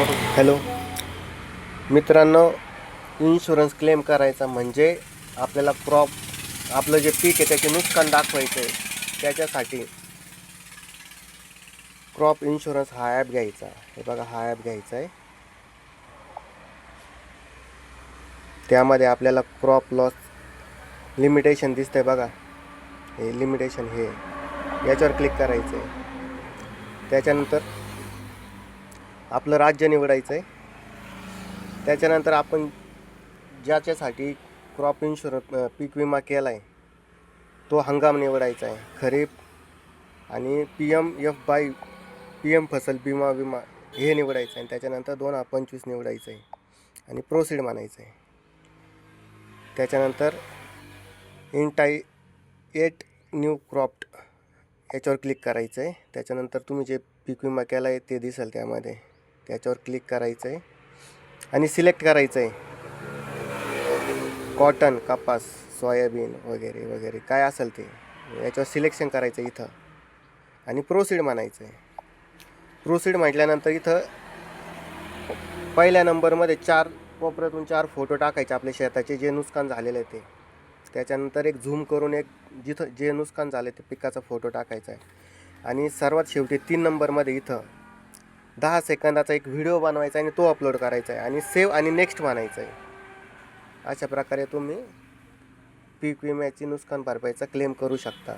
Hello मित्रांनो, insurance claim करायचा म्हणजे आपल्याला आपलं जे पीक आहे त्याचे नुकसान दाखवायचं आहे. त्याच्यासाठी क्रॉप इन्शुरन्स हा ॲप घ्यायचा. हे बघा, हा ॲप घ्यायचा आहे. त्यामध्ये आपल्याला क्रॉप लॉस लिमिटेशन दिसतंय बघा, हे लिमिटेशन हे याच्यावर क्लिक करायचं आहे. त्याच्यानंतर आपलं राज्य निवडायचं आहे. त्याच्यानंतर आपण ज्याच्यासाठी क्रॉप इन्शुरन्स पीक विमा केला आहे तो हंगाम निवडायचा आहे, खरीप. आणि पी एम फसल विमा हे निवडायचं आहे. आणि त्याच्यानंतर 2025 निवडायचं आहे आणि प्रोसीड म्हणायचं आहे. त्याच्यानंतर एट न्यू क्रॉप्ट याच्यावर क्लिक करायचं आहे. त्याच्यानंतर तुम्ही जे पीक विमा केला आहे ते दिसेल त्यामध्ये, त्याच्यावर क्लिक करायचं आहे आणि सिलेक्ट करायचं आहे कॉटन, कपास, सोयाबीन वगैरे वगैरे काय असेल ते याच्यावर सिलेक्शन करायचं इथं आणि प्रोसीड म्हणायचं आहे. प्रोसीड म्हटल्यानंतर इथं पहिल्या नंबरमध्ये कोपऱ्यातून 4 फोटो टाकायचे आपल्या शेताचे जे नुकसान झालेलं आहे ते. त्याच्यानंतर एक झूम करून एक जिथं जे नुकसान झाले ते पिकाचा फोटो टाकायचा आहे. आणि सर्वात शेवटी 3 नंबरमध्ये इथं 10 सेकंदाचा एक व्हिडिओ बनवायचा आणि तो अपलोड करायचा आहे आणि सेव्ह आणि नेक्स्ट म्हणायचं आहे. अशा प्रकारे तुम्ही पीक विम्याची नुकसान भरपाईचा क्लेम करू शकता.